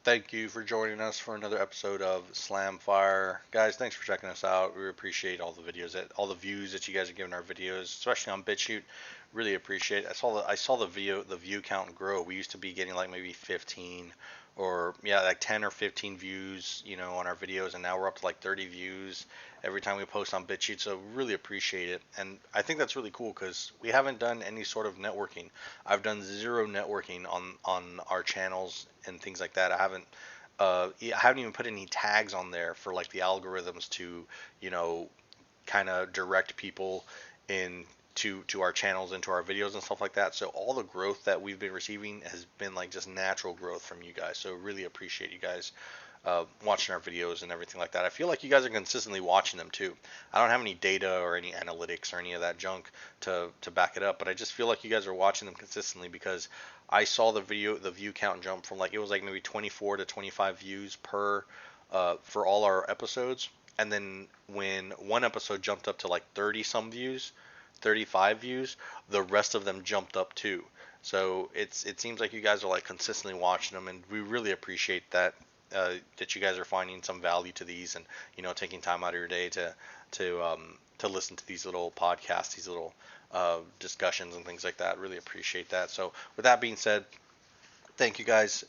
Thank you for joining us for another episode of Slam Fire. Guys, thanks for checking us out. We appreciate all the videos all the views that you guys are giving our videos, especially on BitChute. Really appreciate it. I saw the view count grow. We used to be getting like maybe 15 or yeah, like 10 or 15 views, on our videos, and now we're up to like 30 views every time we post on BitChute. So really appreciate it. And I think that's really cool because we haven't done any sort of networking. I've done zero networking on our channels and things like that. I haven't even put any tags on there for like the algorithms to, you know, kind of direct people in to our channels and to our videos and stuff like that. So all the growth that we've been receiving has been like just natural growth from you guys. So really appreciate you guys watching our videos and everything like that. I feel like you guys are consistently watching them too. I don't have any data or any analytics or any of that junk to back it up, but I just feel like you guys are watching them consistently because I saw the view count jump from like it was like maybe 24 to 25 views per for all our episodes, and then when one episode jumped up to like 30 some views, 35 views, the rest of them jumped up too. So it seems like you guys are like consistently watching them, and we really appreciate that that you guys are finding some value to these, and taking time out of your day to listen to these little podcasts, these little discussions and things like that. Really appreciate that. So with that being said, thank you guys.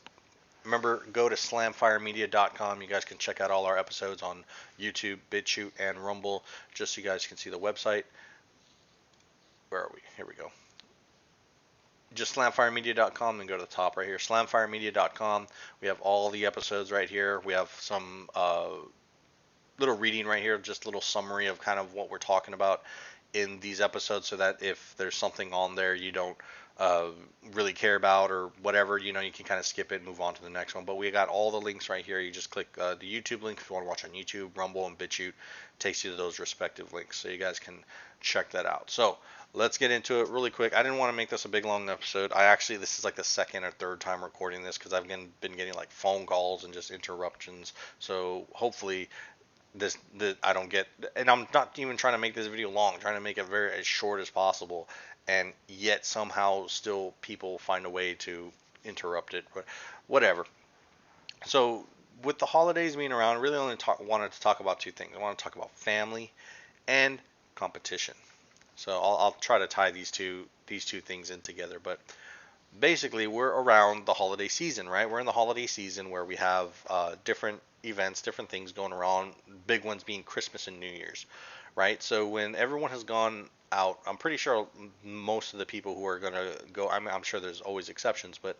Remember, go to slamfiremedia.com. You guys can check out all our episodes on YouTube, BitChute, and Rumble, just so you guys can see the website. Where are we? Here we go. Just slamfiremedia.com and go to the top right here. Slamfiremedia.com. We have all the episodes right here. We have some little reading right here, just a little summary of kind of what we're talking about in these episodes, so that if there's something on there you don't uh, really care about or whatever, you can kind of skip it and move on to the next one. But we got all the links right here. You just click the YouTube link if you want to watch on YouTube. Rumble and BitChute takes you to those respective links, so you guys can check that out. So let's get into it really quick. I didn't want to make this a big long episode. This is like the second or third time recording this because I've been getting like phone calls and just interruptions. So hopefully I don't get, and I'm not even trying to make this video long. I'm trying to make it very as short as possible, and yet somehow still people find a way to interrupt it. But whatever. So with the holidays being around, I really wanted to talk about two things. I want to talk about family and competition. So I'll try to tie these two things in together. But basically, we're around the holiday season, right? We're in the holiday season where we have different events, different things going around. Big ones being Christmas and New Year's, right? So when everyone has gone out, I'm pretty sure most of the people who are gonna go. I'm sure there's always exceptions, but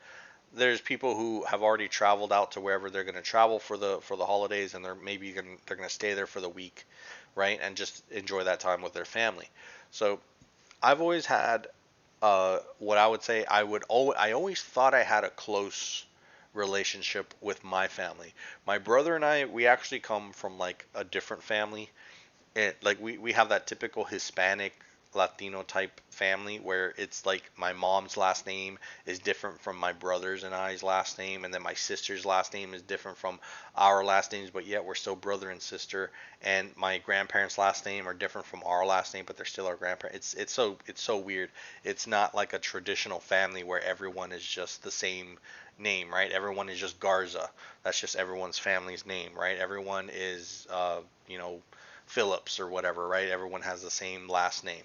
there's people who have already traveled out to wherever they're going to travel for the holidays, and they're going to stay there for the week, right, and just enjoy that time with their family. So I've always had what I would say I always thought I had a close relationship with my family. My brother and we actually come from like a different family. Like we have that typical Hispanic Latino type family where it's like my mom's last name is different from my brother's and I's last name, and then my sister's last name is different from our last names, but yet we're still brother and sister. And my grandparents' last name are different from our last name, but they're still our grandparents. It's so weird. It's not like a traditional family where everyone is just the same name, right? Everyone is just Garza. That's just everyone's family's name, right? Everyone is Phillips or whatever, right? Everyone has the same last name,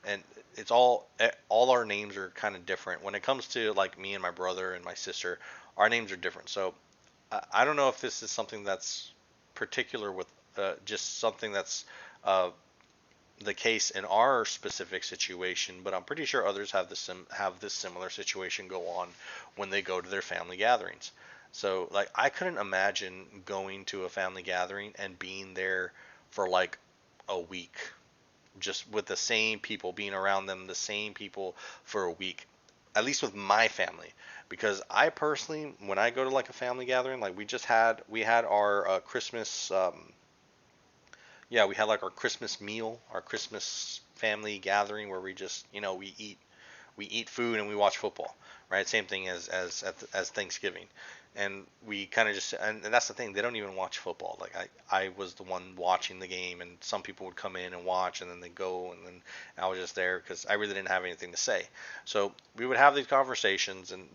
and it's all our names are kind of different. When it comes to like me and my brother and my sister, our names are different. So I don't know if this is something that's particular with just something that's uh, the case in our specific situation, but I'm pretty sure others have this similar situation go on when they go to their family gatherings. So like I couldn't imagine going to a family gathering and being there for like a week, just with the same people, being around them, the same people for a week, at least with my family. Because I personally, when I go to like a family gathering, like we had our Christmas, yeah, we had like our Christmas meal, our Christmas family gathering where we just, we eat food and we watch football, right? Same thing as Thanksgiving. And we kind of just, and that's the thing, they don't even watch football. Like I was the one watching the game, and some people would come in and watch, and then they go, and then I was just there because I really didn't have anything to say. So we would have these conversations, and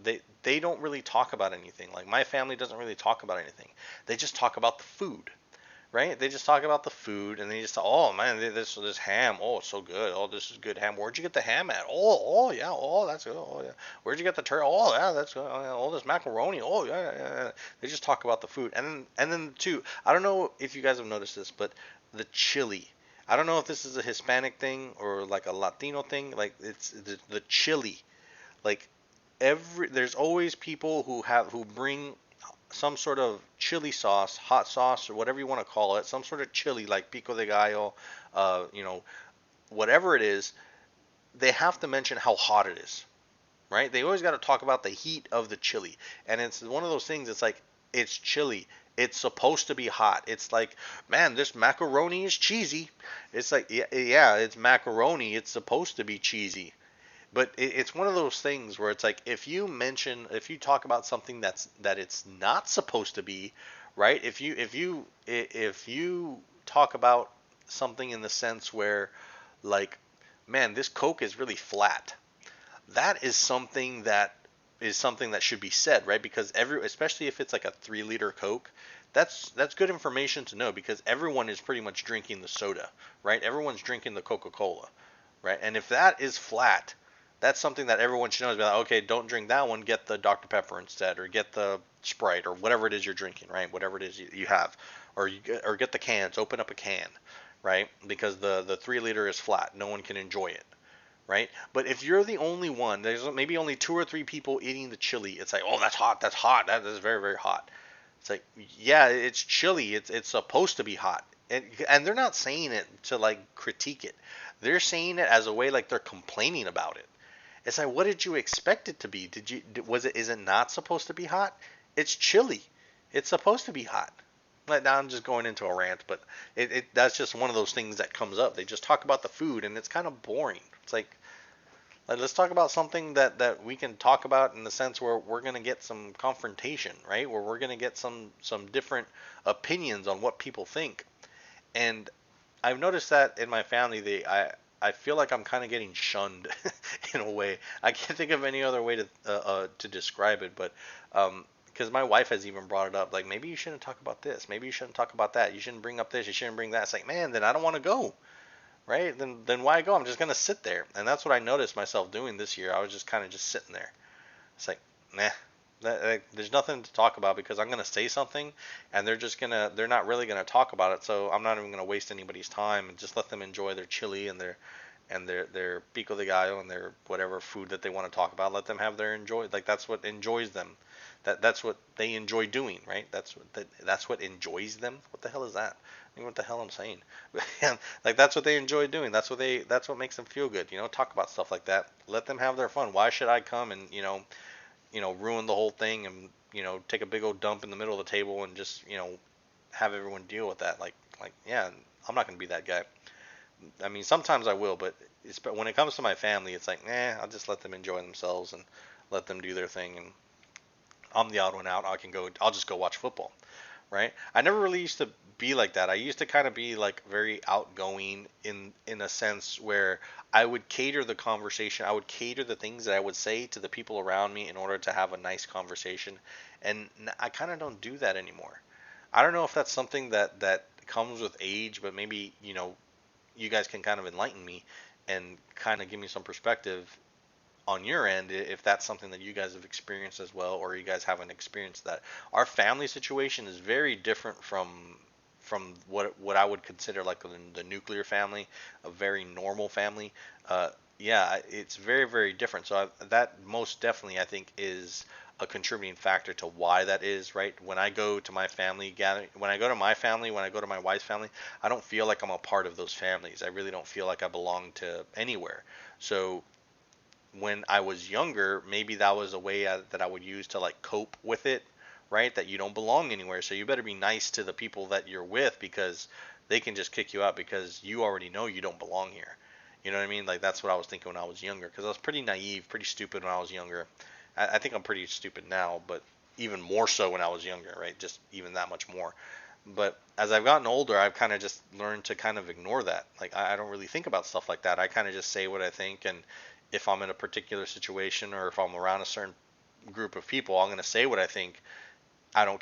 they don't really talk about anything. Like my family doesn't really talk about anything. They just talk about the food, right? They just talk about the food, and they just, oh man, this ham, oh it's so good, oh this is good ham. Where'd you get the ham at? Oh yeah, oh that's good, oh yeah. Where'd you get the turkey? Oh yeah, that's good. Oh, yeah. Oh this macaroni, oh yeah, yeah, yeah. They just talk about the food, and then too, I don't know if you guys have noticed this, but the chili. I don't know if this is a Hispanic thing or like a Latino thing. Like it's the chili. Like there's always people who bring some sort of chili sauce, hot sauce, or whatever you want to call it, some sort of chili like pico de gallo, you know, whatever it is, they have to mention how hot it is, right? They always got to talk about the heat of the chili, and it's one of those things. It's like it's chili. It's supposed to be hot. It's like, man, this macaroni is cheesy. It's like, yeah, yeah, it's macaroni. It's supposed to be cheesy. But it's one of those things where it's like if you talk about something that it's not supposed to be, right? If you talk about something in the sense where, like, man, this Coke is really flat. That is something that should be said, right? Because especially if it's like a 3 liter Coke, that's good information to know because everyone is pretty much drinking the soda, right? Everyone's drinking the Coca-Cola, right? And if that is flat, that's something that everyone should know. Is like, okay, don't drink that one. Get the Dr. Pepper instead, or get the Sprite, or whatever it is you're drinking, right? Whatever it is you have, or get the cans. Open up a can, right? Because the 3 liter is flat. No one can enjoy it, right? But if you're the only one, there's maybe only 2 or 3 people eating the chili. It's like, oh, that's hot. That's hot. That is very, very hot. It's like, yeah, it's chili. It's supposed to be hot. And they're not saying it to like critique it. They're saying it as a way like they're complaining about it. It's like, what did you expect it to be? Is it not supposed to be hot? It's chili. It's supposed to be hot. Like, now I'm just going into a rant, but that's just one of those things that comes up. They just talk about the food, and it's kind of boring. It's like let's talk about something that we can talk about in the sense where we're gonna get some confrontation, right? Where we're gonna get some different opinions on what people think. And I've noticed that in my family, I feel like I'm kind of getting shunned in a way. I can't think of any other way to describe it, but because my wife has even brought it up, like maybe you shouldn't talk about this, maybe you shouldn't talk about that, you shouldn't bring up this, you shouldn't bring that. It's like, man, then I don't want to go, right? Then why go? I'm just gonna sit there, and that's what I noticed myself doing this year. I was just kind of just sitting there. It's like, nah. There's nothing to talk about because I'm gonna say something, and they're not really gonna talk about it. So I'm not even gonna waste anybody's time and just let them enjoy their chili and their pico de gallo and their whatever food that they want to talk about. Let them have their enjoy. Like that's what enjoys them. That's what they enjoy doing, right? That's what enjoys them. What the hell is that? I mean, what the hell I'm saying? Like that's what they enjoy doing. That's what makes them feel good. Talk about stuff like that. Let them have their fun. Why should I come and ruin the whole thing and take a big old dump in the middle of the table and just have everyone deal with that? Like yeah, I'm not gonna be that guy. I mean, sometimes I will, but when it comes to my family, it's like, I'll just let them enjoy themselves and let them do their thing, and I'm the odd one out. I'll just go watch football, right? I never really used to be like that. I used to kind of be like very outgoing in a sense where I would cater the conversation. I would cater the things that I would say to the people around me in order to have a nice conversation, and I kind of don't do that anymore. I don't know if that's something that comes with age, but maybe you guys can kind of enlighten me and kind of give me some perspective on your end if that's something that you guys have experienced as well, or you guys haven't experienced that. Our family situation is very different from what I would consider like the nuclear family, a very normal family. Yeah, it's very, very different. So that most definitely I think is a contributing factor to why that is, right? When I go to my family gathering, when I go to my family, when I go to my wife's family, I don't feel like I'm a part of those families. I really don't feel like I belong to anywhere. So when I was younger, maybe that was a way that I would use to like cope with it, right? That you don't belong anywhere. So you better be nice to the people that you're with because they can just kick you out because you already know you don't belong here. You know what I mean? Like that's what I was thinking when I was younger because I was pretty naive, pretty stupid when I was younger. I think I'm pretty stupid now, but even more so when I was younger, right? Just even that much more. But as I've gotten older, I've kind of just learned to kind of ignore that. Like I don't really think about stuff like that. I kind of just say what I think, and if I'm in a particular situation or if I'm around a certain group of people, I'm going to say what I think. I don't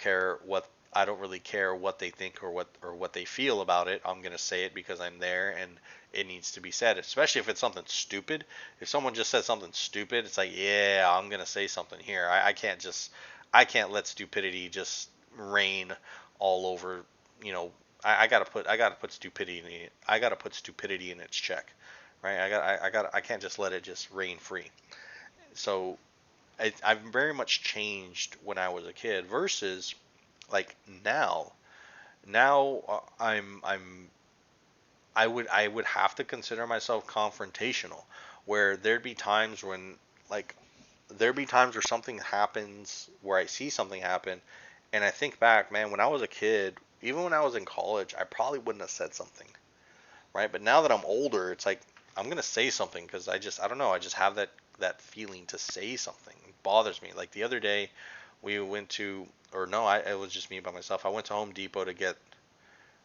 really care what they think or what they feel about it. I'm going to say it because I'm there and it needs to be said, especially if it's something stupid. If someone just says something stupid, it's like, yeah, I'm going to say something here. I can't let stupidity just reign all over, you know, I gotta put stupidity in it. I gotta put stupidity in its check, right? I can't just let it just reign free. So I've very much changed when I was a kid versus like now. Now I would have to consider myself confrontational, where there'd be times when like there'd be times where something happens where I see something happen, and I think back, man, when I was a kid, even when I was in college, I probably wouldn't have said something, right? But now that I'm older, it's like I'm gonna say something because I don't know, I just have that feeling to say something. It bothers me. Like the other day, we went to, or no, it was just me by myself. I went to Home Depot to get,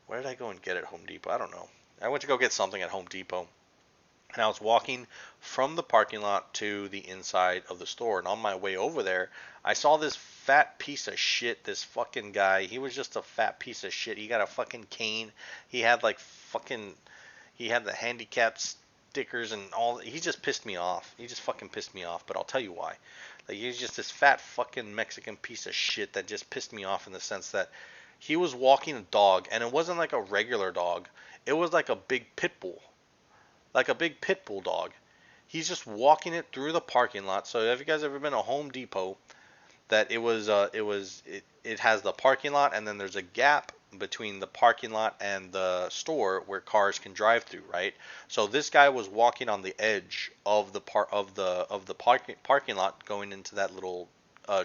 where did I go and get at Home Depot? I don't know. I went to go get something at Home Depot, and I was walking from the parking lot to the inside of the store. And on my way over there, I saw this fat piece of shit, this fucking guy. He was just a fat piece of shit. He got a fucking cane. He had like fucking, he had the handicap stickers and all. He just pissed me off. He just fucking pissed me off. But I'll tell you why. Like he's just this fat fucking Mexican piece of shit that just pissed me off in the sense that he was walking a dog, and it wasn't like a regular dog. It was like a big pit bull, like a big pit bull dog. He's just walking it through the parking lot. So have you guys ever been to Home Depot? That it has the parking lot, and then there's a gap between the parking lot and the store where cars can drive through, right? So this guy was walking on the edge of the parking lot going into that little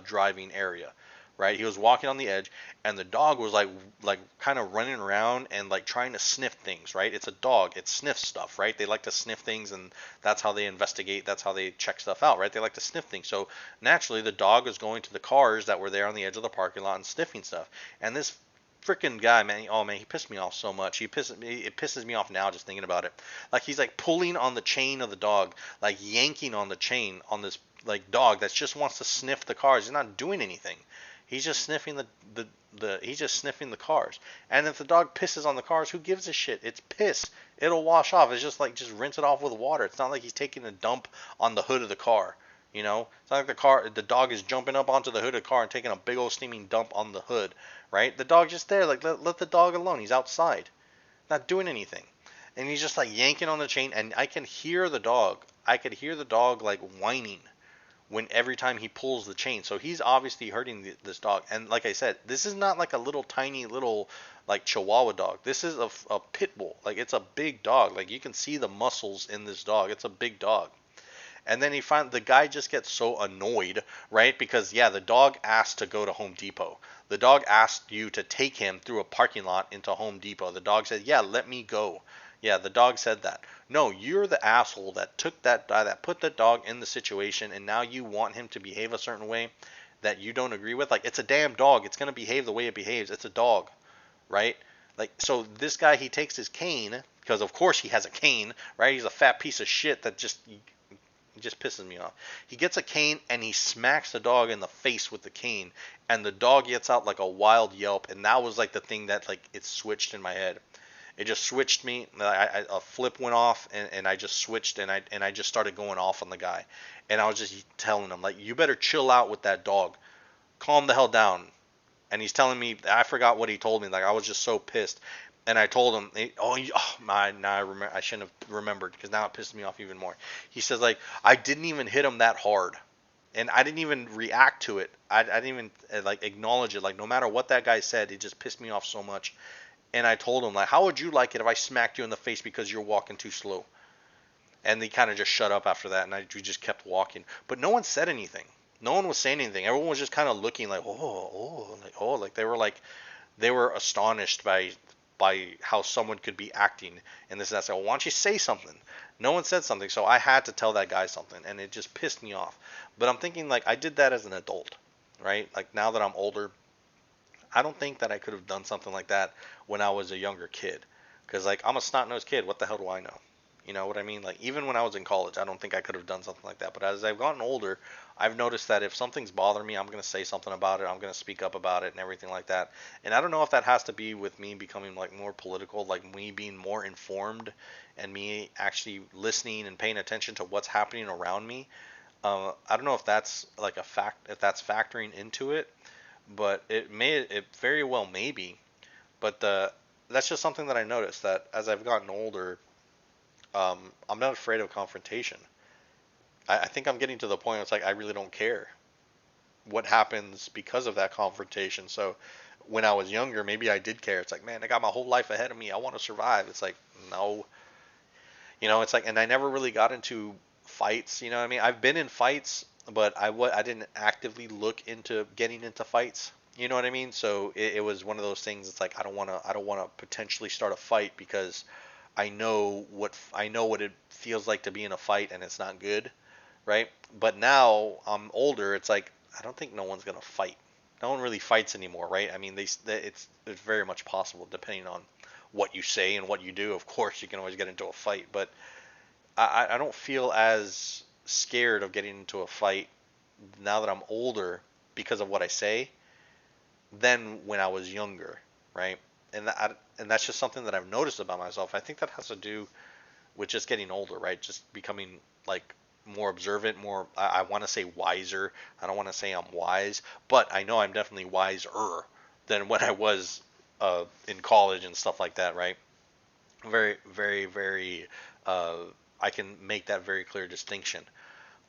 driving area, right? He was walking on the edge, and the dog was like kind of running around and like trying to sniff things, right? It's a dog, it sniffs stuff, right? They like to sniff things, and that's how they investigate, that's how they check stuff out, right? They like to sniff things. So naturally, the dog was going to the cars that were there on the edge of the parking lot and sniffing stuff. And this freaking guy, man, oh man, he pissed me off so much. It pisses me off now just thinking about it. Like he's like pulling on the chain of the dog, like yanking on the chain on this like dog that just wants to sniff the cars. He's not doing anything. He's just sniffing he's just sniffing the cars. And if the dog pisses on the cars, who gives a shit? It's piss. It'll wash off. It's just like just rinse it off with water. It's not like he's taking a dump on the hood of the car. You know, it's not like the dog is jumping up onto the hood of the car and taking a big old steaming dump on the hood, right? The dog's just there, like let the dog alone. He's outside, not doing anything, and he's just like yanking on the chain, and I can hear the dog. I could hear the dog like whining when every time he pulls the chain. So he's obviously hurting this dog. And like I said, this is not like a little tiny little like Chihuahua dog. This is a pit bull. Like it's a big dog. Like you can see the muscles in this dog. It's a big dog. And then the guy just gets so annoyed, right? Because yeah, the dog asked to go to Home Depot. The dog asked you to take him through a parking lot into Home Depot. The dog said, "Yeah, let me go." Yeah, the dog said that. No, you're the asshole that that put the dog in the situation, and now you want him to behave a certain way that you don't agree with. Like it's a damn dog. It's gonna behave the way it behaves. It's a dog, right? Like so, this guy he takes his cane because of course he has a cane, right? He's a fat piece of shit that just pisses me off. He gets a cane and he smacks the dog in the face with the cane, and the dog gets out like a wild yelp, and that was like the thing that like it switched in my head. It just switched me. A flip went off, and I just switched, and I just started going off on the guy, and I was just telling him like, you better chill out with that dog, calm the hell down. And he's telling me, I forgot what he told me. Like I was just so pissed, and I told him, oh my, now I remember. I shouldn't have remembered because now it pisses me off even more. He says like, I didn't even hit him that hard, and I didn't even react to it. I didn't even like acknowledge it. Like no matter what that guy said, it just pissed me off so much. And I told him like, how would you like it if I smacked you in the face because you're walking too slow? And they kind of just shut up after that, and we just kept walking. But no one said anything. No one was saying anything. Everyone was just kind of looking like, like they were astonished by by how someone could be acting and this and that. So why don't you say something? No one said something, so I had to tell that guy something, and it just pissed me off. But I'm thinking like I did that as an adult, right? Like now that I'm older, I don't think that I could have done something like that when I was a younger kid. Because, like, I'm a snot nosed kid. What the hell do I know? You know what I mean? Like, even when I was in college, I don't think I could have done something like that. But as I've gotten older, I've noticed that if something's bothering me, I'm going to say something about it. I'm going to speak up about it and everything like that. And I don't know if that has to be with me becoming, like, more political, like me being more informed and me actually listening and paying attention to what's happening around me. I don't know if that's like a fact, if that's factoring into it, but it very well may be. But that's just something that I noticed that as I've gotten older, I'm not afraid of confrontation. I think I'm getting to the point where it's like I really don't care what happens because of that confrontation. So when I was younger, maybe I did care. It's like, man, I got my whole life ahead of me. I want to survive. It's like, no, it's like, and I never really got into fights. You know what I mean? I've been in fights, but I didn't actively look into getting into fights. You know what I mean? So it was one of those things. It's like I don't want to potentially start a fight because I know what it feels like to be in a fight and it's not good, right? But now I'm older. It's like I don't think no one's gonna fight. No one really fights anymore, right? I mean, it's very much possible depending on what you say and what you do. Of course, you can always get into a fight, but I don't feel as scared of getting into a fight now that I'm older because of what I say than when I was younger, right? And that's just something that I've noticed about myself. I think that has to do with just getting older, right? Just becoming like more observant, more I want to say wiser. I don't want to say I'm wise, but I know I'm definitely wiser than when I was in college and stuff like that, right? Very, very, very. Uh, I can make that very clear distinction.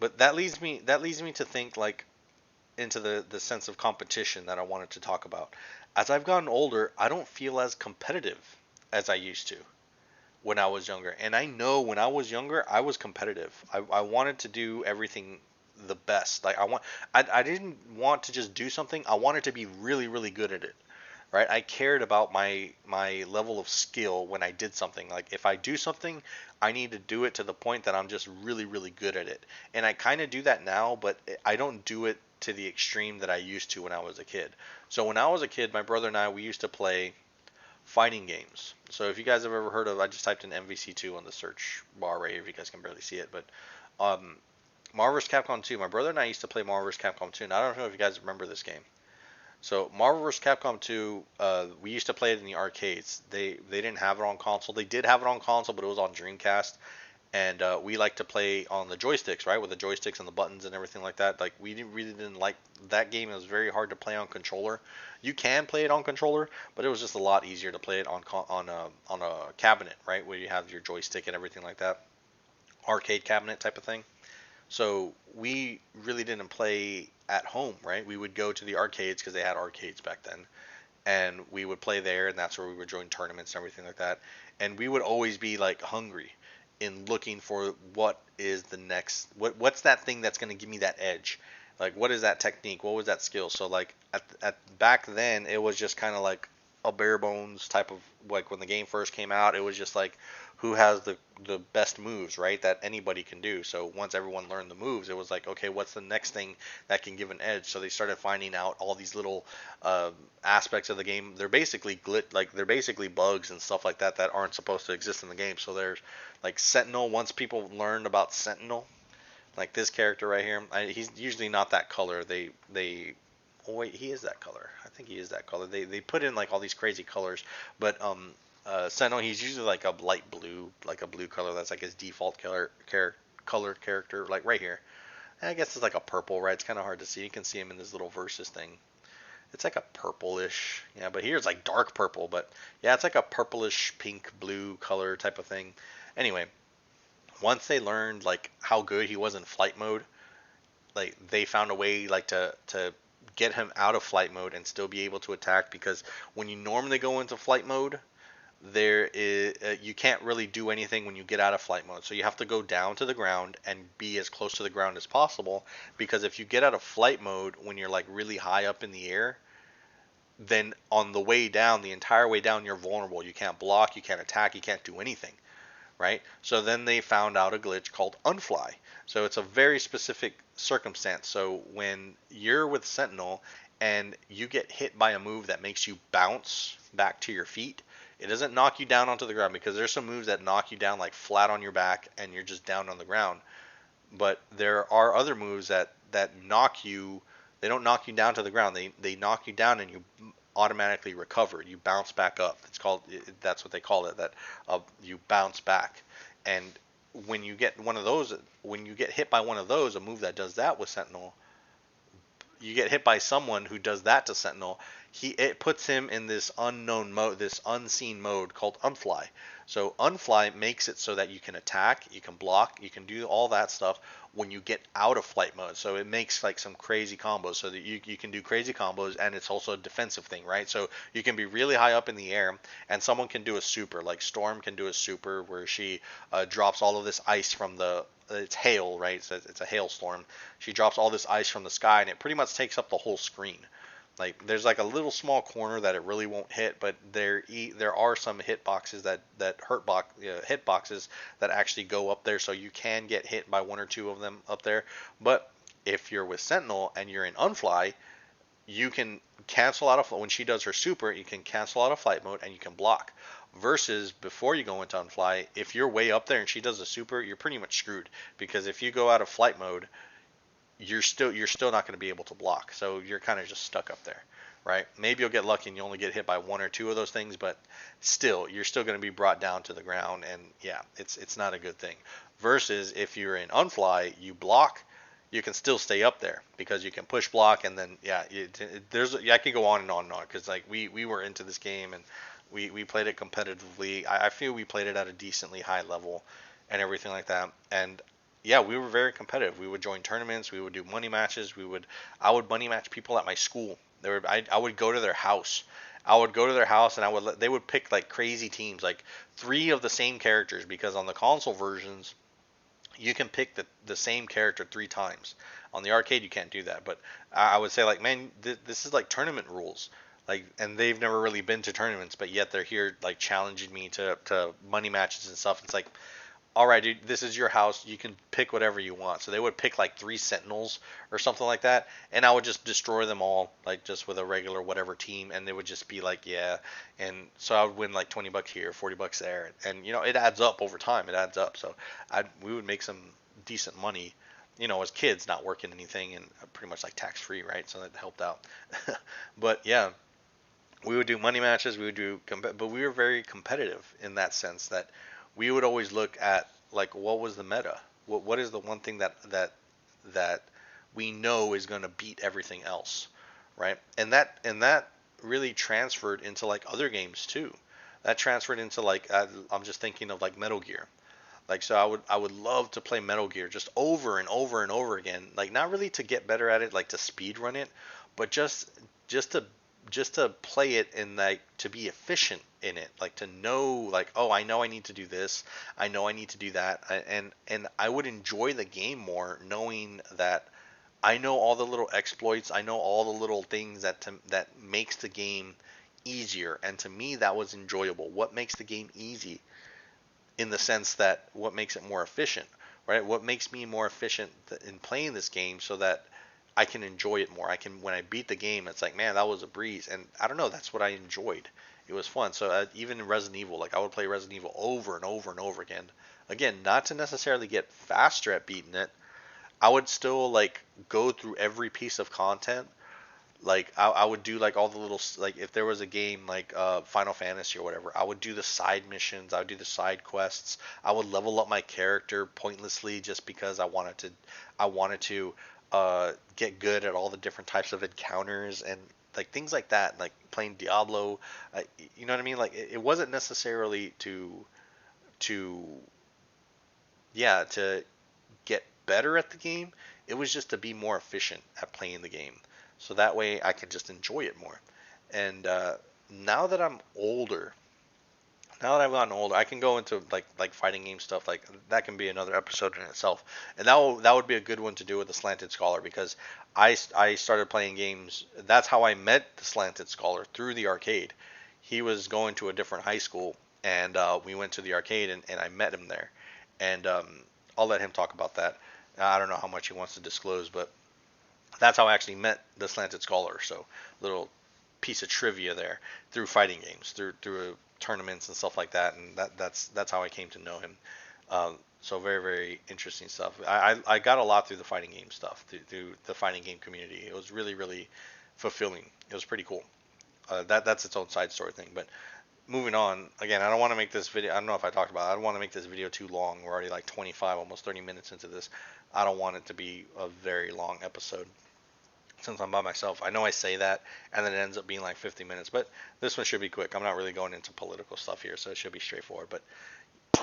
But that leads me to think like into the sense of competition that I wanted to talk about. As I've gotten older, I don't feel as competitive as I used to when I was younger. And I know when I was younger, I was competitive. I wanted to do everything the best. Like I didn't want to just do something. I wanted to be really, really good at it. Right? I cared about my level of skill when I did something. Like if I do something, I need to do it to the point that I'm just really, really good at it. And I kind of do that now, but I don't do it to the extreme that I used to when I was a kid. So when I was a kid, my brother and I, we used to play fighting games. So if you guys have ever heard of, I just typed in MVC2 on the search bar right here. If you guys can barely see it, but um, Marvel vs. Capcom 2. My brother and I used to play Marvel vs. Capcom 2, and I don't know if you guys remember this game. So Marvel vs. Capcom 2, we used to play it in the arcades. They didn't have it on console. They did have it on console, but it was on Dreamcast, and we like to play on the joysticks, right, with the joysticks and the buttons and everything like that. Like really didn't like that game. It was very hard to play on controller. You can play it on controller, but it was just a lot easier to play it on a cabinet, right, where you have your joystick and everything like that, arcade cabinet type of thing. So we really didn't play at home, right? We would go to the arcades because they had arcades back then, and we would play there, and that's where we would join tournaments and everything like that. And we would always be like hungry in looking for what is the next, what's that thing that's going to give me that edge? Like what is that technique? What was that skill? So like at back then it was just kind of like a bare bones type of, like when the game first came out, it was just like who has the best moves, right? That anybody can do. So once everyone learned the moves, it was like, okay, what's the next thing that can give an edge? So they started finding out all these little aspects of the game. They're basically like they're basically bugs and stuff like that that aren't supposed to exist in the game. So there's like Sentinel. Once people learned about Sentinel, like this character right here, he's usually not that color. They oh wait, he is that color. I think he is that color. They put in like all these crazy colors, but Sentinel, he's usually like a light blue, like a blue color. That's like his default color character, like right here. And I guess it's like a purple, right? It's kind of hard to see. You can see him in this little versus thing. It's like a purplish, yeah, but here it's like dark purple, but yeah, it's like a purplish pink blue color type of thing. Anyway, once they learned like how good he was in flight mode, like they found a way like to get him out of flight mode and still be able to attack, because when you normally go into flight mode, there is you can't really do anything when you get out of flight mode. So you have to go down to the ground and be as close to the ground as possible, because if you get out of flight mode when you're like really high up in the air, then on the way down, the entire way down, you're vulnerable. You can't block, you can't attack, you can't do anything, right? So then they found out a glitch called unfly. So it's a very specific circumstance. So when you're with Sentinel and you get hit by a move that makes you bounce back to your feet, it doesn't knock you down onto the ground, because there's some moves that knock you down like flat on your back and you're just down on the ground. But there are other moves that knock you. They don't knock you down to the ground. They knock you down and you automatically recover. You bounce back up. It's called, that's what they call it. That you bounce back. And when you get one of those, when you get hit by one of those, a move that does that with Sentinel, you get hit by someone who does that to Sentinel, it puts him in this unknown mode, this unseen mode called Unfly. So Unfly makes it so that you can attack, you can block, you can do all that stuff when you get out of flight mode. So it makes like some crazy combos, so that you can do crazy combos, and it's also a defensive thing, right? So you can be really high up in the air and someone can do a super, like Storm can do a super where she drops all of this ice from the, it's hail, right? So it's a hailstorm. She drops all this ice from the sky, and it pretty much takes up the whole screen. Like there's like a little small corner that it really won't hit, but there are some hit boxes that hit boxes that actually go up there, so you can get hit by one or two of them up there. But if you're with Sentinel and you're in Unfly, you can cancel out of, when she does her super, you can cancel out of flight mode and you can block. Versus before you go into Unfly, if you're way up there and she does a super, you're pretty much screwed, because if you go out of flight mode, you're still not going to be able to block. So you're kind of just stuck up there, right? Maybe you'll get lucky and you only get hit by one or two of those things, but still, you're still going to be brought down to the ground, and yeah, it's not a good thing. Versus if you're in Unfly, you block, you can still stay up there because you can push block, and then yeah, I could go on and on and on, because like we were into this game and we played it competitively. I feel we played it at a decently high level and everything like that. And yeah, we were very competitive. We would join tournaments. We would do money matches. I would money match people at my school. I would go to their house. I would go to their house and they would pick like crazy teams, like three of the same characters, because on the console versions you can pick the same character three times. On the arcade you can't do that. But I would say like, man, this is like tournament rules. Like, and they've never really been to tournaments, but yet they're here like challenging me to money matches and stuff. It's like, all right, dude, this is your house. You can pick whatever you want. So they would pick like three Sentinels or something like that, and I would just destroy them all, like just with a regular whatever team, and they would just be like, yeah. And so I would win like $20 here, $40 there, and it adds up over time. It adds up. So we would make some decent money, as kids, not working anything, and pretty much like tax free, right? So that helped out. But yeah, we would do money matches. We would do, but we were very competitive in that sense that we would always look at like what was the meta, what is the one thing that we know is going to beat everything else, right? And that really transferred into like other games too. That transferred into like I'm just thinking of like Metal Gear. Like, so I would love to play Metal Gear just over and over and over again. Like, not really to get better at it, like to speed run it, but just to just to play it and like to be efficient in it, like to know like, oh, I know I need to do this, I know I need to do that, and I would enjoy the game more knowing that I know all the little exploits, I know all the little things that makes the game easier, and to me that was enjoyable. What makes the game easy, in the sense that what makes it more efficient, right? What makes me more efficient in playing this game so that I can enjoy it more. I can, when I beat the game, it's like, man, that was a breeze. And I don't know, that's what I enjoyed. It was fun. So even in Resident Evil, like I would play Resident Evil over and over and over again. Again, not to necessarily get faster at beating it. I would still like go through every piece of content. Like I would do like all the little, like if there was a game like Final Fantasy or whatever, I would do the side missions, I would do the side quests, I would level up my character pointlessly just because I wanted to get good at all the different types of encounters and like things like that, like playing Diablo. You know what I mean? Like it wasn't necessarily to yeah, to get better at the game. It was just to be more efficient at playing the game. So that way I could just enjoy it more. And now that I'm older, Now that I've gotten older, I can go into like fighting game stuff. Like that can be another episode in itself, and that would be a good one to do with the Slanted Scholar because I started playing games. That's how I met the Slanted Scholar, through the arcade. He was going to a different high school, and we went to the arcade, and I met him there. And I'll let him talk about that. I don't know how much he wants to disclose, but that's how I actually met the Slanted Scholar. So little piece of trivia there, through fighting games, through tournaments and stuff like that, and that's how I came to know him. So very very interesting stuff. I got a lot through the fighting game stuff, through the fighting game community. It was really really fulfilling. It was pretty cool. That's its own side story thing. But moving on, again, I don't want to make this video. I don't know if I talked about it. I don't want to make this video too long. We're already like 25, almost 30 minutes into this. I don't want it to be a very long episode since I'm by myself. I know I say that, and then it ends up being like 50 minutes, but this one should be quick. I'm not really going into political stuff here, so it should be straightforward. But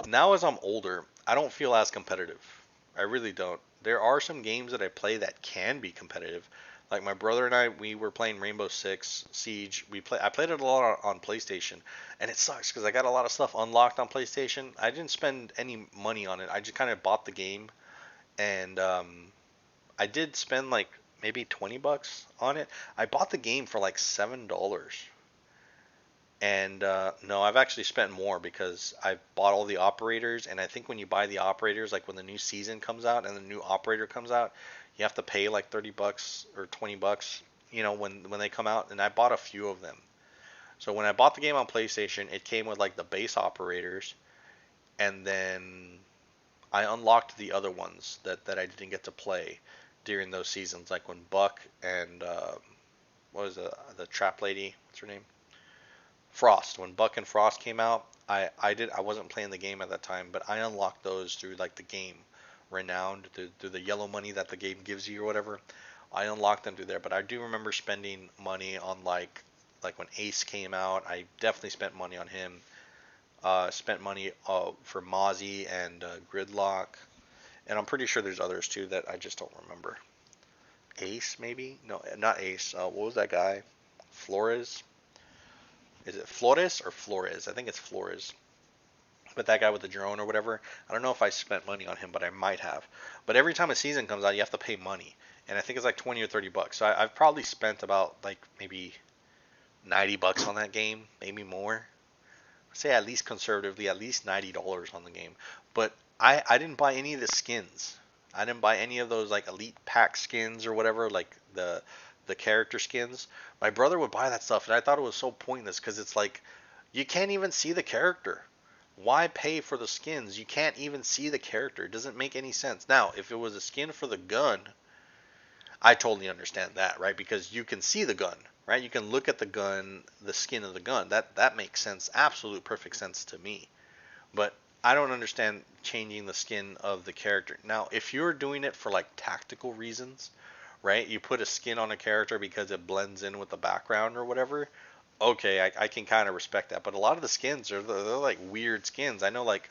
now as I'm older, I don't feel as competitive. I really don't. There are some games that I play that can be competitive. Like my brother and I, we were playing Rainbow Six Siege. I played it a lot on PlayStation, and it sucks because I got a lot of stuff unlocked on PlayStation. I didn't spend any money on it. I just kind of bought the game, and I did spend like maybe 20 bucks on it. I bought the game for like $7. And no, I've actually spent more because I've bought all the operators. And I think when you buy the operators, like when the new season comes out and the new operator comes out, you have to pay like 30 bucks or 20 bucks, when they come out. And I bought a few of them. So when I bought the game on PlayStation, it came with like the base operators. And then I unlocked the other ones that I didn't get to play during those seasons, like when Buck and what was the trap lady? What's her name? Frost. When Buck and Frost came out, I wasn't playing the game at that time, but I unlocked those through like the game renowned through the yellow money that the game gives you or whatever. I unlocked them through there, but I do remember spending money on like when Ace came out. I definitely spent money on him. Spent money for Mozzie and Gridlock, and I'm pretty sure there's others too that I just don't remember. Ace, maybe? No, not Ace. What was that guy? Flores? Is it Flores or Flores? I think it's Flores. But that guy with the drone or whatever, I don't know if I spent money on him, but I might have. But every time a season comes out, you have to pay money, and I think it's like 20 or 30 bucks. So I've probably spent about like maybe 90 bucks on that game, maybe more. Say at least conservatively, at least $90 on the game. But I didn't buy any of the skins. I didn't buy any of those like elite pack skins or whatever, like the character skins. My brother would buy that stuff, and I thought it was so pointless because it's like you can't even see the character. Why pay for the skins? You can't even see the character. It doesn't make any sense. Now, if it was a skin for the gun, I totally understand that, right? Because you can see the gun, right? You can look at the gun, the skin of the gun. That makes sense, absolute perfect sense to me. But I don't understand changing the skin of the character. Now, if you're doing it for like tactical reasons, right? You put a skin on a character because it blends in with the background or whatever. Okay, I can kind of respect that. But a lot of the skins they're like weird skins. I know like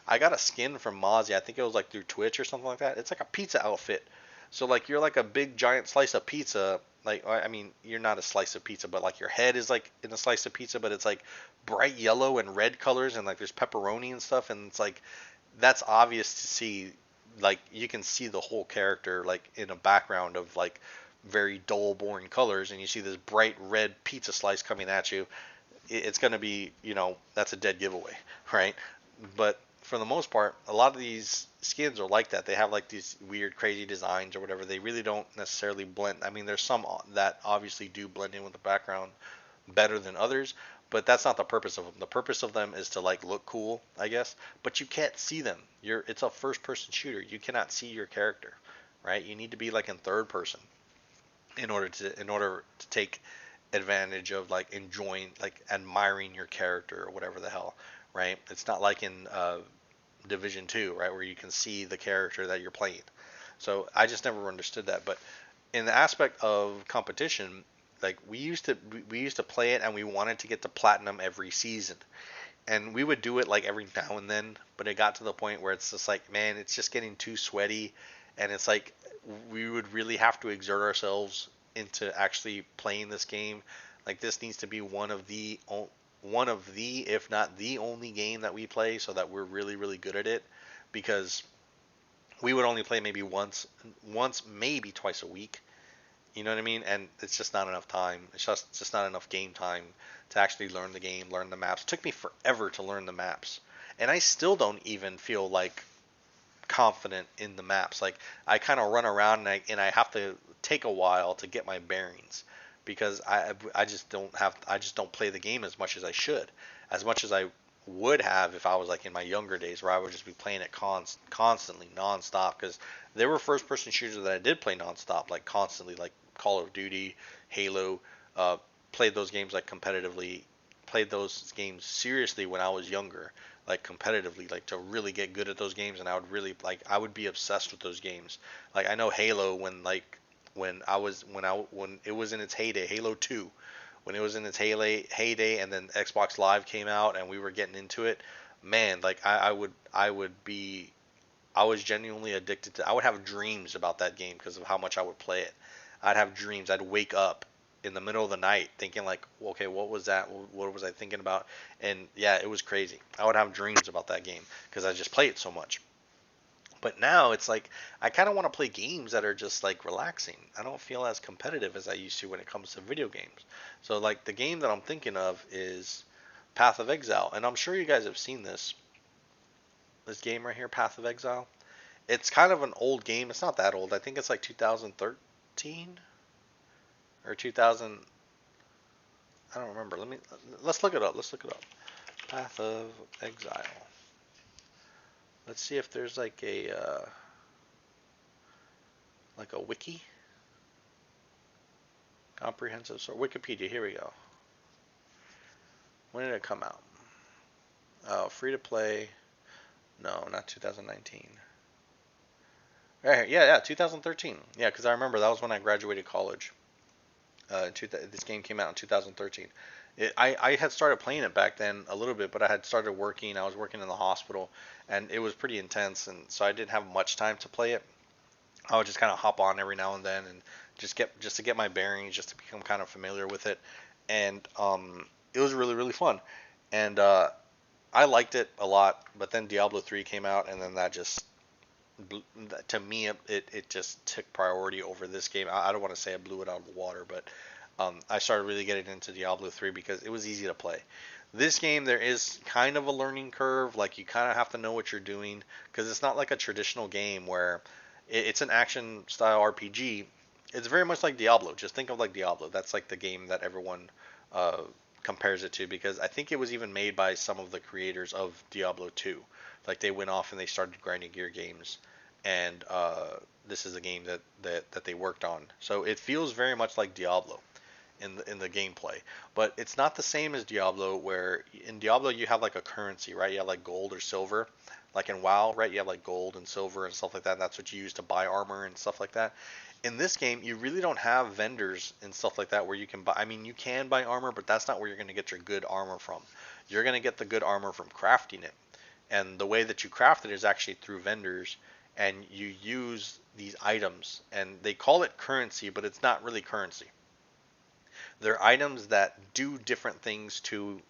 I got a skin from Mozzie. I think it was like through Twitch or something like that. It's like a pizza outfit. So like you're like a big giant slice of pizza. Like I mean, you're not a slice of pizza, but like your head is like in a slice of pizza, but it's like bright yellow and red colors, and like there's pepperoni and stuff, and it's like that's obvious to see. Like you can see the whole character like in a background of like very dull, boring colors, and you see this bright red pizza slice coming at you. It's going to be, that's a dead giveaway, right? But for the most part, a lot of these skins are like that. They have like these weird, crazy designs or whatever. They really don't necessarily blend. I mean, there's some that obviously do blend in with the background better than others, but that's not the purpose of them. The purpose of them is to like look cool, I guess. But you can't see them. It's a first-person shooter. You cannot see your character, right? You need to be like in third person in order to take advantage of like enjoying, like admiring your character or whatever the hell, right? It's not like in Division 2, right, where you can see the character that you're playing. So I just never understood that. But in the aspect of competition, like we used to play it, and we wanted to get to platinum every season. And we would do it like every now and then, but it got to the point where it's just like, man, it's just getting too sweaty, and it's like we would really have to exert ourselves into actually playing this game. Like this needs to be one of the one of the, if not the only game that we play so that we're really, really good at it, because we would only play maybe once, maybe twice a week. You know what I mean? And it's just not enough time. It's just not enough game time to actually learn the game, learn the maps. It took me forever to learn the maps, and I still don't even feel like confident in the maps. Like I kind of run around and I have to take a while to get my bearings because I just don't play the game as much as I should, as much as I would have if I was like in my younger days where I would just be playing it constantly nonstop, because there were first person shooters that I did play nonstop, like constantly, like Call of Duty, Halo. uh, Played those games like competitively, played those games seriously when I was younger, like competitively, like to really get good at those games. And I would really like, I would be obsessed with those games. Like I know Halo, when it was in its heyday, Halo 2, when it was in its heyday, and then Xbox Live came out and we were getting into it, man, like I was genuinely addicted to. I would have dreams about that game because of how much I would play it. I'd have dreams. I'd wake up in the middle of the night thinking like, okay, what was that? What was I thinking about? And yeah, it was crazy. I would have dreams about that game because I just play it so much. But now it's like I kind of want to play games that are just like relaxing. I don't feel as competitive as I used to when it comes to video games. So like the game that I'm thinking of is Path of Exile, and I'm sure you guys have seen this game right here, Path of Exile. It's kind of an old game. It's not that old. I think it's like 2013 or 2000. I don't remember. Let's look it up. Let's look it up. Path of Exile. Let's see if there's like a wiki, comprehensive source, Wikipedia. Here we go. When did it come out? Oh, free to play. No, not 2019. Right here. Yeah, 2013. Yeah, because I remember that was when I graduated college. This game came out in 2013. I had started playing it back then a little bit, but I had started working. I was working in the hospital, and it was pretty intense, and so I didn't have much time to play it. I would just kind of hop on every now and then and just to get my bearings, just to become kind of familiar with it, and it was really really fun, and I liked it a lot. But then Diablo 3 came out, and then that just to me it just took priority over this game. I don't want to say I blew it out of the water, but I started really getting into Diablo 3 because it was easy to play. This game, there is kind of a learning curve. Like you kind of have to know what you're doing because it's not like a traditional game where it's an action style RPG. It's very much like Diablo. Just think of like Diablo. That's like the game that everyone uh, compares it to, because I think it was even made by some of the creators of Diablo 2. Like they went off and they started grinding gear games, and this is a game that they worked on. So it feels very much like Diablo in the gameplay, but it's not the same as Diablo. Where in Diablo you have like a currency, right? You have like gold or silver. Like in WoW, right? You have like gold and silver and stuff like that. And that's what you use to buy armor and stuff like that. In this game, you really don't have vendors and stuff like that where you can buy. I mean, you can buy armor, but that's not where you're going to get your good armor from. You're going to get the good armor from crafting it, and the way that you craft it is actually through vendors, and you use these items, and they call it currency, but it's not really currency. They're items that do different things to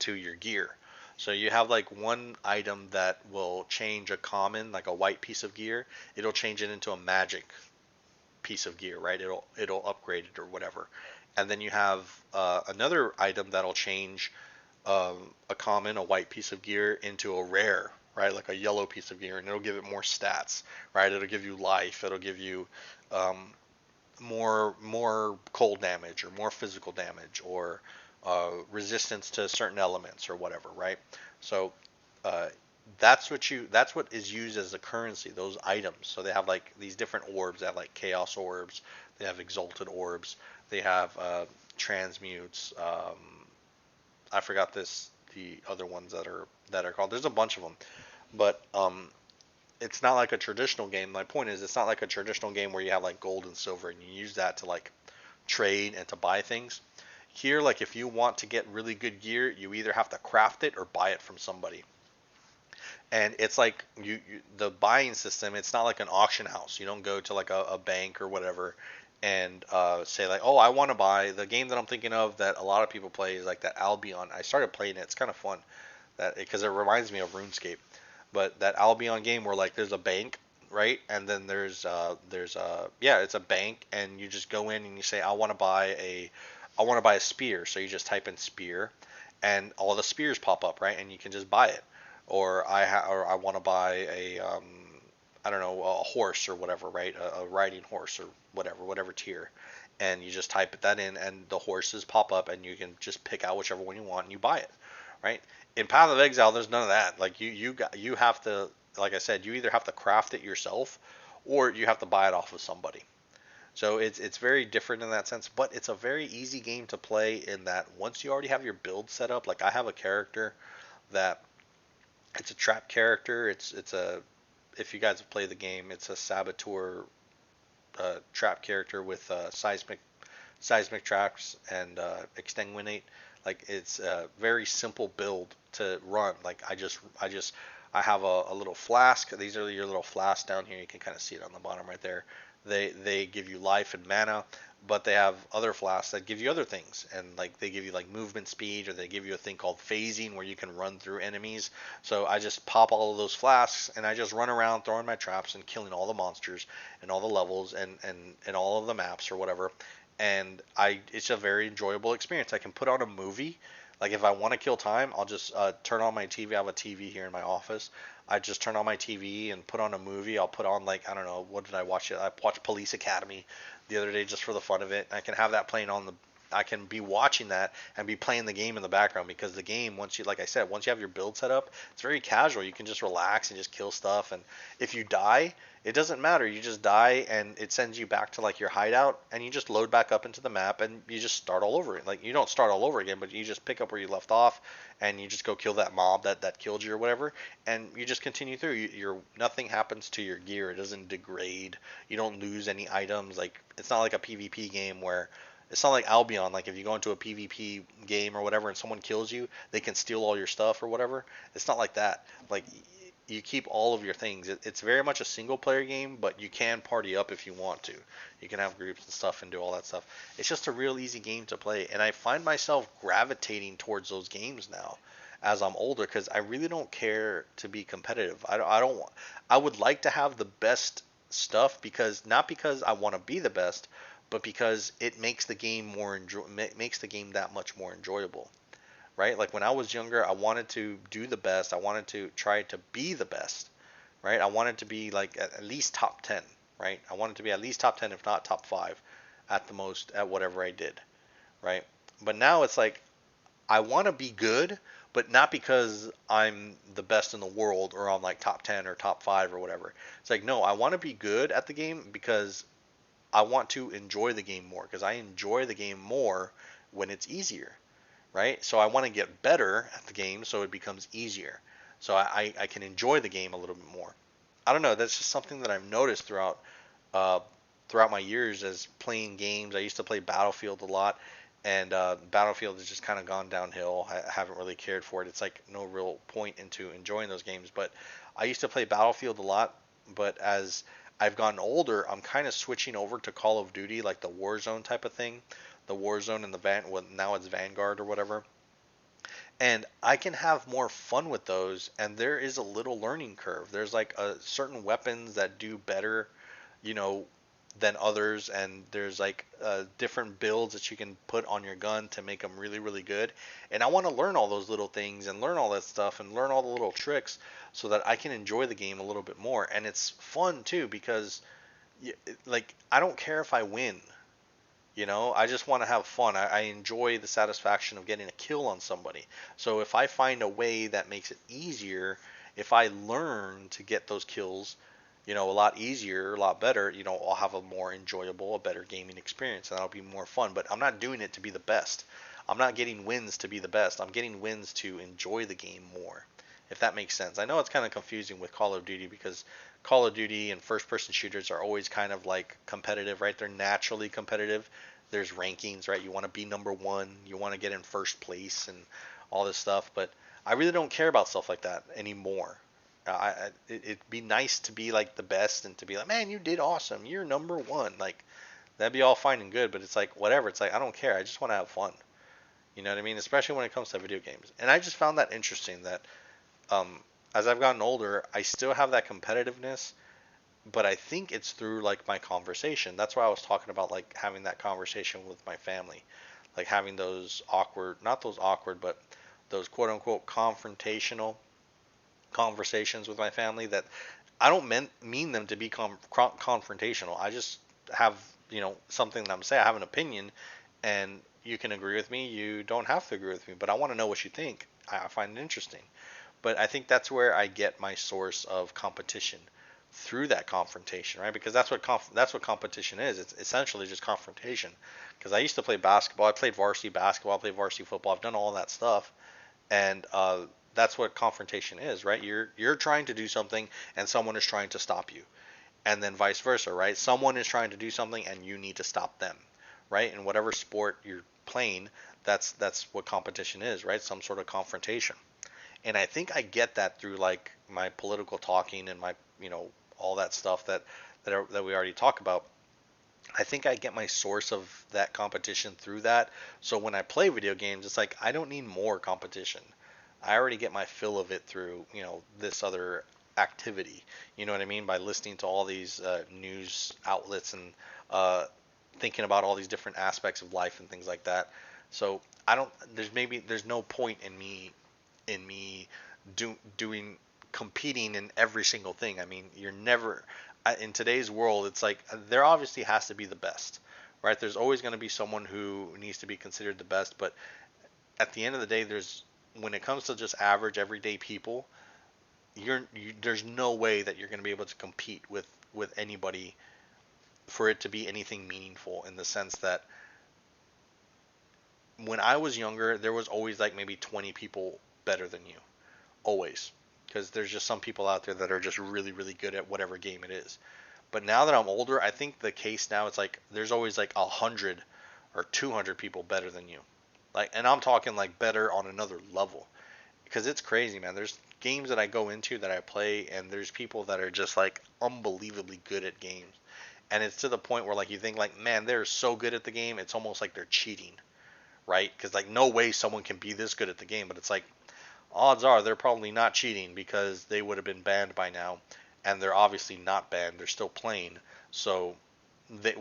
your gear. So you have like one item that will change a common, like a white piece of gear, it'll change it into a magic piece of gear, right? It'll upgrade it or whatever. And then you have another item that'll change a common, a white piece of gear into a rare, right? Like a yellow piece of gear, and it'll give it more stats, right? It'll give you life. It'll give you um, more cold damage or more physical damage or resistance to certain elements or whatever, right? So uh, that's what is used as a currency, those items. So they have like these different orbs. They have like chaos orbs. They have exalted orbs. They have transmutes. I forgot the other ones that are called. There's a bunch of them, but it's not like a traditional game. My point is, it's not like a traditional game where you have like gold and silver and you use that to like trade and to buy things. Here, like if you want to get really good gear, you either have to craft it or buy it from somebody. And it's like the buying system. It's not like an auction house. You don't go to like a bank or whatever and say like, oh, I want to buy the game that I'm thinking of that a lot of people play is like that Albion. I started playing it. It's kind of fun that because it reminds me of RuneScape. But that Albion game where like there's a bank, right? And then yeah, it's a bank, and you just go in and you say I want to buy a spear. So you just type in spear, and all the spears pop up, right? And you can just buy it. Or I want to buy a I don't know, a horse or whatever, right? A riding horse or whatever tier. And you just type that in, and the horses pop up, and you can just pick out whichever one you want, and you buy it, right? In Path of Exile, there's none of that. Like you have to, like I said, you either have to craft it yourself, or you have to buy it off of somebody. So it's very different in that sense, but it's a very easy game to play in that once you already have your build set up. Like I have a character that it's a trap character. It's a if you guys have played the game, it's a saboteur trap character with seismic traps and extinguinate. Like it's a very simple build to run. Like I have a little flask. These are your little flasks down here. You can kind of see it on the bottom right there. They give you life and mana, but they have other flasks that give you other things, and like they give you like movement speed, or they give you a thing called phasing where you can run through enemies. So I just pop all of those flasks and I just run around throwing my traps and killing all the monsters and all the levels and all of the maps or whatever. And it's a very enjoyable experience. I can put on a movie. Like if I want to kill time, I'll just turn on my TV. I have a TV here in my office. I just turn on my TV and put on a movie. I'll put on like I don't know, what did I watch? I watched Police Academy the other day just for the fun of it. I can have that playing on the I can be watching that and be playing the game in the background, because the game, once you, like I said, once you have your build set up, it's very casual. You can just relax and just kill stuff. And if you die, it doesn't matter. You just die and it sends you back to like your hideout, and you just load back up into the map and you just start all over. Like you don't start all over again, but you just pick up where you left off, and you just go kill that mob that killed you or whatever, and you just continue through. Nothing happens to your gear. It doesn't degrade. You don't lose any items. Like it's not like a PvP game where it's not like Albion. Like if you go into a PvP game or whatever and someone kills you, they can steal all your stuff or whatever. It's not like that. Like you keep all of your things. It's very much a single player game, but you can party up if you want to. You can have groups and stuff and do all that stuff. It's just a real easy game to play, and I find myself gravitating towards those games now as I'm older, because I really don't care to be competitive. I don't want. I would like to have the best stuff, because not because I want to be the best, but because it makes the game makes the game that much more enjoyable, right? Like when I was younger, I wanted to do the best. I wanted to try to be the best, right? I wanted to be like at least top 10, right? I wanted to be at least top 10, if not top 5 at the most at whatever I did, right? But now it's like I want to be good, but not because I'm the best in the world or I'm like top 10 or top 5 or whatever. It's like, no, I want to be good at the game because I want to enjoy the game more, because I enjoy the game more when it's easier, right? So I want to get better at the game so it becomes easier. So I can enjoy the game a little bit more. I don't know. That's just something that I've noticed uh, throughout my years as playing games. I used to play Battlefield a lot, and Battlefield has just kind of gone downhill. I haven't really cared for it. It's like no real point into enjoying those games. But I used to play Battlefield a lot, but as I've gotten older, I'm kind of switching over to Call of Duty, like the Warzone type of thing, the Warzone and the well, now it's Vanguard or whatever, and I can have more fun with those. And there is a little learning curve. There's like certain weapons that do better, you know, than others, and there's like different builds that you can put on your gun to make them really, really good. And I want to learn all those little things and learn all that stuff and learn all the little tricks so that I can enjoy the game a little bit more. And it's fun too, because like I don't care if I win. I just want to have fun. I enjoy the satisfaction of getting a kill on somebody. So if I find a way that makes it easier, if I learn to get those kills, a lot easier, a lot better, I'll have a more enjoyable, a better gaming experience, and that'll be more fun. But I'm not doing it to be the best. I'm not getting wins to be the best. I'm getting wins to enjoy the game more, if that makes sense. I know it's kind of confusing with Call of Duty, because Call of Duty and first person shooters are always kind of like competitive, right? They're naturally competitive. There's rankings, right? You want to be number one, you want to get in first place and all this stuff. But I really don't care about stuff like that anymore. It'd be nice to be like the best and to be like, man, you did awesome. You're number one. Like That'd be all fine and good, but it's like whatever. It's like I don't care. I just want to have fun. You know what I mean? Especially when it comes to video games. And I just found that interesting that um, as I've gotten older, I still have that competitiveness, but I think it's through like my conversation. That's why I was talking about like having that conversation with my family, like having those awkward, not those awkward, but those quote unquote confrontational conversations with my family that I don't mean them to be confrontational. I just have, something that I'm saying. I have an opinion, and you can agree with me. You don't have to agree with me, but I want to know what you think. I find it interesting. But I think that's where I get my source of competition through that confrontation, right? Because that's what competition is. It's essentially just confrontation. Because I used to play basketball. I played varsity basketball. I played varsity football. I've done all that stuff, and that's what confrontation is, right? You're trying to do something, and someone is trying to stop you, and then vice versa, right? Someone is trying to do something, and you need to stop them, right? In whatever sport you're playing, that's what competition is, right? Some sort of confrontation. And I think I get that through like my political talking and my, all that stuff that we already talk about. I think I get my source of that competition through that. So when I play video games, it's like I don't need more competition. I already get my fill of it through, this other activity. You know what I mean? By listening to all these news outlets and uh, thinking about all these different aspects of life and things like that. So I don't. There's no point in me doing competing in every single thing. I mean, you're never in today's world. It's like there obviously has to be the best, right? There's always going to be someone who needs to be considered the best, but at the end of the day, when it comes to just average everyday people, there's no way that you're going to be able to compete with anybody for it to be anything meaningful in the sense that when I was younger, there was always like maybe 20 people better than you. Always. Because there's just some people out there that are just really, really good at whatever game it is. But now that I'm older, I think the case now it's like there's always like 100 or 200 people better than you. Like, and I'm talking like better on another level. Because it's crazy, man. There's games that I go into that I play, and there's people that are just like unbelievably good at games. And it's to the point where like you think like, man, they're so good at the game, it's almost like they're cheating, right? Because like no way someone can be this good at the game, but it's like odds are they're probably not cheating because they would have been banned by now, and they're obviously not banned. They're still playing. So,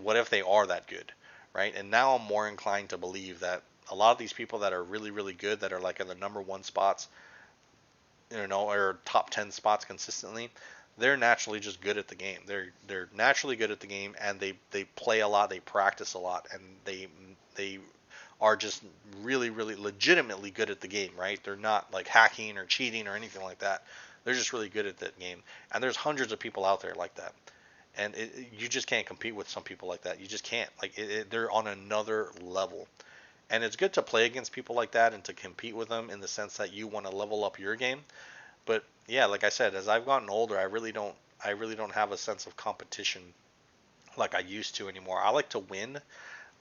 what if they are that good, right? And now I'm more inclined to believe that a lot of these people that are really, really good, that are like in the number one spots, or top 10 spots consistently, they're naturally just good at the game. They're naturally good at the game, and they play a lot, they practice a lot, and they are just really, really legitimately good at the game, right? They're not like hacking or cheating or anything like that. They're just really good at that game. And there's hundreds of people out there like that. And you just can't compete with some people like that. You just can't. Like they're on another level. And it's good to play against people like that and to compete with them in the sense that you want to level up your game. But yeah, like I said, as I've gotten older, I really don't have a sense of competition like I used to anymore. I like to win.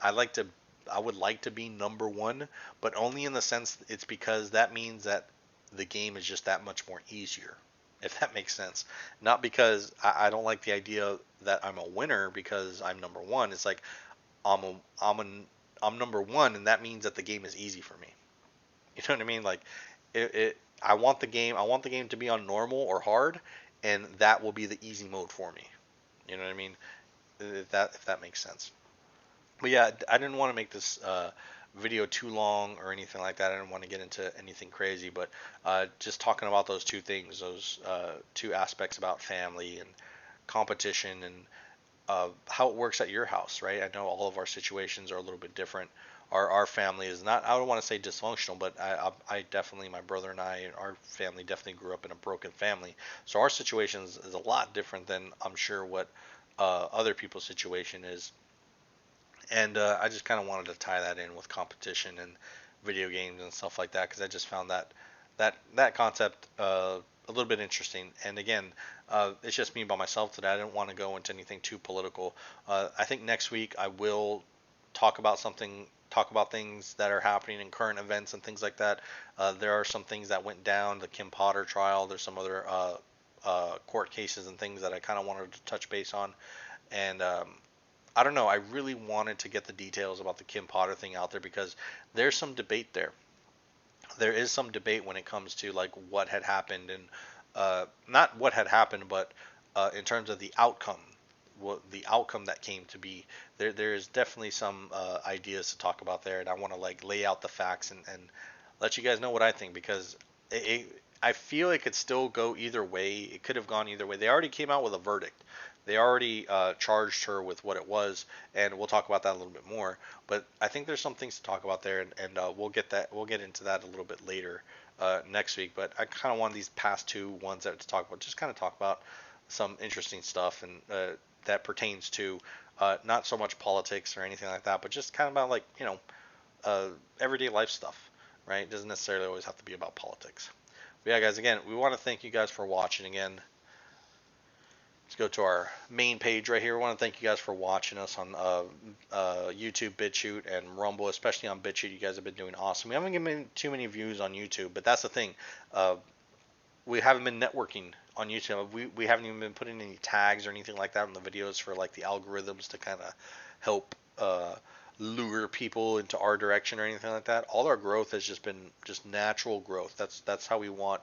I like to I would like to be number one, but only in the sense it's because that means that the game is just that much more easier, if that makes sense. Not because I don't like the idea that I'm a winner because I'm number one. It's like I'm a, I'm a, I'm number one, and that means that the game is easy for me. You know what I mean? Like I want the game to be on normal or hard, and that will be the easy mode for me. You know what I mean? If that makes sense. But yeah, I didn't want to make this video too long or anything like that. I didn't want to get into anything crazy, but just talking about those two things, those two aspects about family and competition and how it works at your house, right? I know all of our situations are a little bit different. Our family is not, I don't want to say dysfunctional, but I definitely, my brother and our family definitely grew up in a broken family. So our situation is a lot different than I'm sure what other people's situation is, and I just kind of wanted to tie that in with competition and video games and stuff like that because I just found that concept a little bit interesting. And again, it's just me by myself today. I didn't want to go into anything too political. I think next week I will talk about things that are happening in current events and things like that. There are some things that went down, the Kim Potter trial. There's some other court cases and things that I kind of wanted to touch base on, and I don't know. I really wanted to get the details about the Kim Potter thing out there because there's some debate there. There is some debate when it comes to like what had happened and not what had happened, but in terms of the outcome, what the outcome that came to be. There is definitely some ideas to talk about there, and I want to like lay out the facts and let you guys know what I think because I feel it could still go either way. It could have gone either way. They already came out with a verdict. They already charged her with what it was, and we'll talk about that a little bit more. But I think there's some things to talk about there, and we'll get into that a little bit later next week. But I kind of want these past two ones that to talk about, just kind of talk about some interesting stuff and that pertains to not so much politics or anything like that, but just kind of about like everyday life stuff, right? It doesn't necessarily always have to be about politics. But yeah, guys, again, we want to thank you guys for watching again. Let's go to our main page right here. We want to thank you guys for watching us on YouTube, BitChute, and Rumble, especially on BitChute. You guys have been doing awesome. We haven't given too many views on YouTube, but that's the thing. We haven't been networking on YouTube. We haven't even been putting any tags or anything like that in the videos for like the algorithms to kind of help lure people into our direction or anything like that. All our growth has just been just natural growth. That's how we want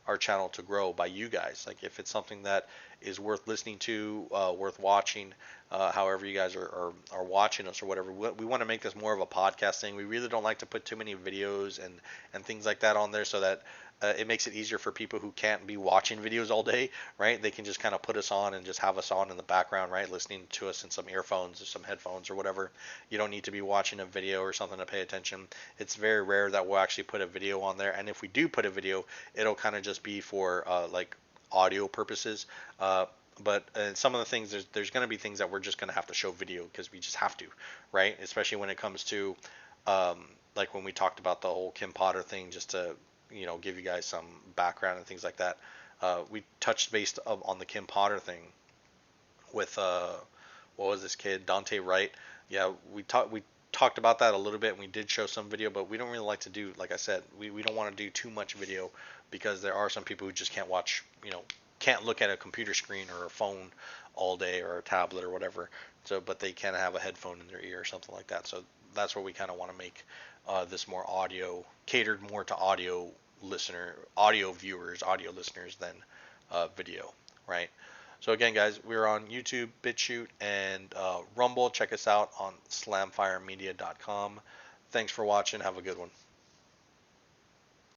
our channel to grow, by you guys. Like if it's something that is worth listening to, worth watching, however you guys are watching us or whatever, we want to make this more of a podcast thing. We really don't like to put too many videos and things like that on there so that it makes it easier for people who can't be watching videos all day, right? They can just kind of put us on and just have us on in the background, right? Listening to us in some earphones or some headphones or whatever. You don't need to be watching a video or something to pay attention. It's very rare that we'll actually put a video on there. And if we do put a video, it'll kind of just be for like audio purposes. But some of the things, there's going to be things that we're just going to have to show video because we just have to, right? Especially when it comes to like when we talked about the whole Kim Potter thing, just to give you guys some background and things like that. We touched base on the Kim Potter thing with what was this kid, Dante Wright. Yeah, we talked about that a little bit and we did show some video, but we don't really like to do, like I said, we don't want to do too much video because there are some people who just can't watch, can't look at a computer screen or a phone all day or a tablet or whatever. So, but they can have a headphone in their ear or something like that. So that's what we kind of want to make this more audio, catered more to audio viewers, audio listeners than video, right? So again, guys, we're on YouTube, BitChute, and Rumble. Check us out on slamfiremedia.com. Thanks for watching. Have a good one.